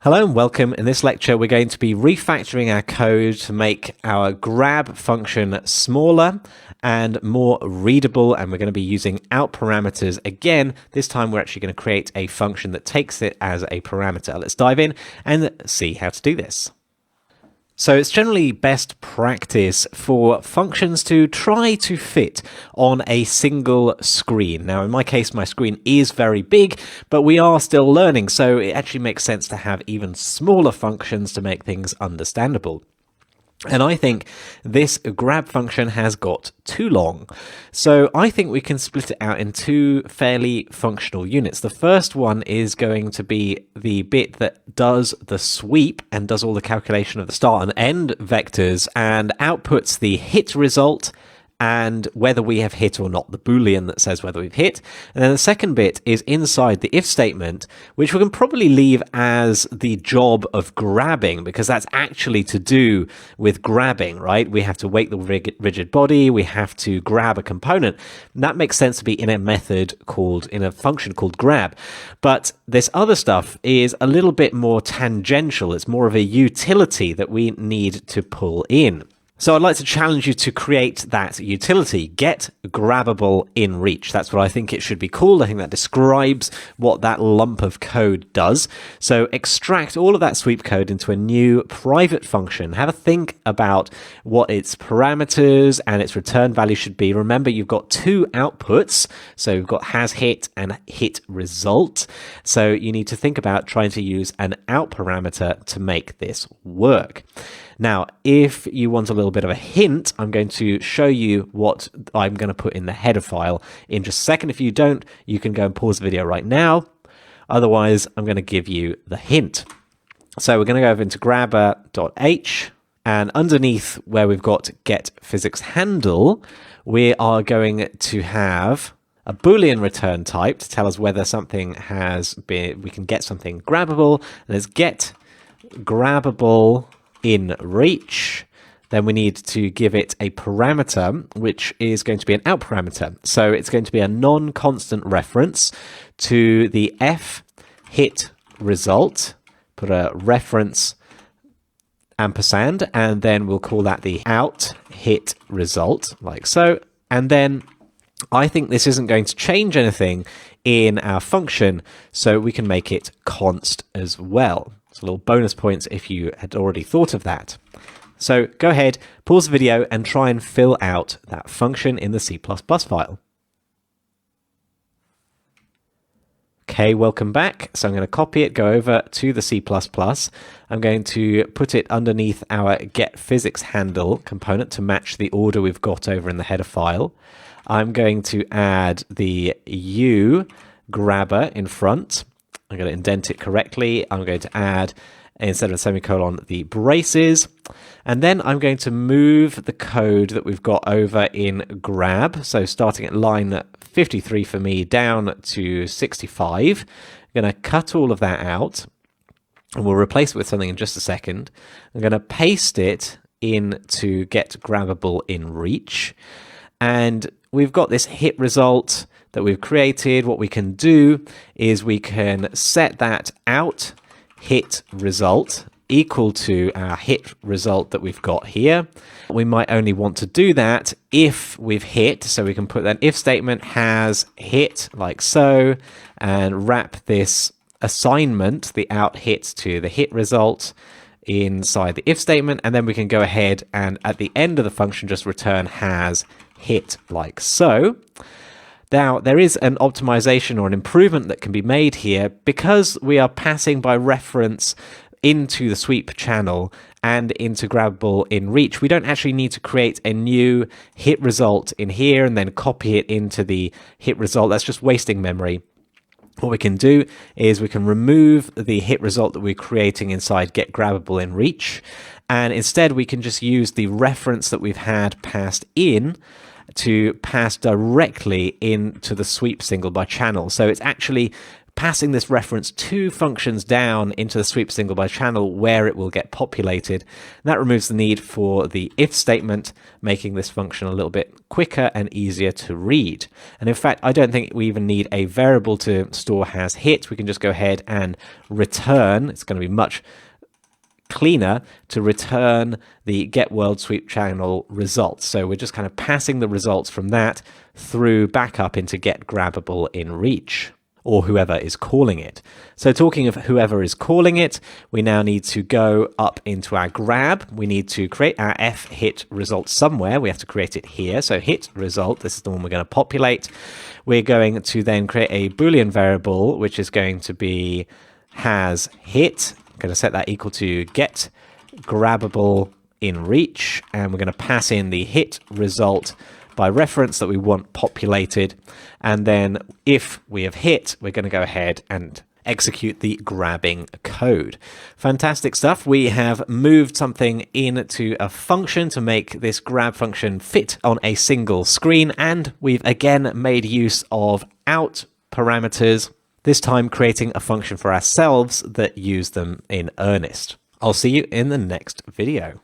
Hello and welcome. In this lecture, we're going to be refactoring our code to make our grab function smaller and more readable, and we're going to be using out parameters again. This time we're actually going to create a function that takes it as a parameter. Let's dive in and see how to do this. So it's generally best practice for functions to try to fit on a single screen. Now, in my case, my screen is very big, but we are still learning, so it actually makes sense to have even smaller functions to make things understandable. And I think this grab function has got too long. So I think we can split it out in two fairly functional units. The first one is going to be the bit that does the sweep and does all the calculation of the start and end vectors and outputs the hit result and whether we have hit or not, the Boolean that says whether we've hit. And then the second bit is inside the if statement, which we can probably leave as the job of grabbing, because that's actually to do with grabbing, right? We have to wake the rigid body, we have to grab a component. And that makes sense to be in a method called, in a function called grab. But this other stuff is a little bit more tangential. It's more of a utility that we need to pull in. So I'd like to challenge you to create that utility, get grabbable in reach. That's what I think it should be called. I think that describes what that lump of code does. So extract all of that sweep code into a new private function. Have a think about what its parameters and its return value should be. Remember, you've got two outputs. So you've got has hit and hit result. So you need to think about trying to use an out parameter to make this work. Now, if you want a little bit of a hint, I'm going to show you what I'm going to put in the header file in just a second. If you don't, you can go and pause the video right now. Otherwise, I'm going to give you the hint. So we're going to go over into grabber.h, and underneath where we've got getPhysicsHandle, we are going to have a Boolean return type to tell us whether something has been, we can get something grabbable. And there's get grabbable in reach. Then we need to give it a parameter, which is going to be an out parameter. So it's going to be a non-constant reference to the f hit result. Put a reference ampersand, and then we'll call that the out hit result, like so. And then I think this isn't going to change anything in our function, so we can make it const as well. So little bonus points if you had already thought of that. So go ahead, pause the video and try and fill out that function in the C++ file. Okay, welcome back. So I'm going to copy it, go over to the C++. I'm going to put it underneath our getPhysicsHandle component to match the order we've got over in the header file. I'm going to add the U grabber in front. I'm going to indent it correctly. I'm going to add, instead of a semicolon, the braces. And then I'm going to move the code that we've got over in grab. So starting at line 53 for me down to 65. I'm going to cut all of that out. And we'll replace it with something in just a second. I'm going to paste it into get grabbable in reach. And we've got this hit result that we've created. What we can do is we can set that out hit result equal to our hit result that we've got here. We might only want to do that if we've hit, so we can put that if statement has hit like so, and wrap this assignment, the out hit to the hit result, inside the if statement, and then we can go ahead and at the end of the function just return has hit like so. Now, there is an optimization or an improvement that can be made here. Because we are passing by reference into the sweep channel and into grabbable in reach, we don't actually need to create a new hit result in here and then copy it into the hit result. That's just wasting memory. What we can do is we can remove the hit result that we're creating inside get grabbable in reach, and instead we can just use the reference that we've had passed in to pass directly into the sweep single by channel. So it's actually passing this reference 2 functions down into the sweep single by channel where it will get populated. And that removes the need for the if statement, making this function a little bit quicker and easier to read. And in fact, I don't think we even need a variable to store has hit. We can just go ahead and return. It's going to be much cleaner to return the get world sweep channel results. So we're just kind of passing the results from that through back up into get grabbable in reach, or whoever is calling it. So talking of whoever is calling it, we now need to go up into our grab. We need to create our f hit result somewhere. We have to create it here. So hit result, this is the one we're going to populate. We're going to then create a Boolean variable, which is going to be has hit. I'm going to set that equal to get grabbable in reach, and we're going to pass in the hit result by reference that we want populated. And then if we have hit, we're going to go ahead and execute the grabbing code. Fantastic stuff. We have moved something into a function to make this grab function fit on a single screen, and we've again made use of out parameters, this time creating a function for ourselves that use them in earnest. I'll see you in the next video.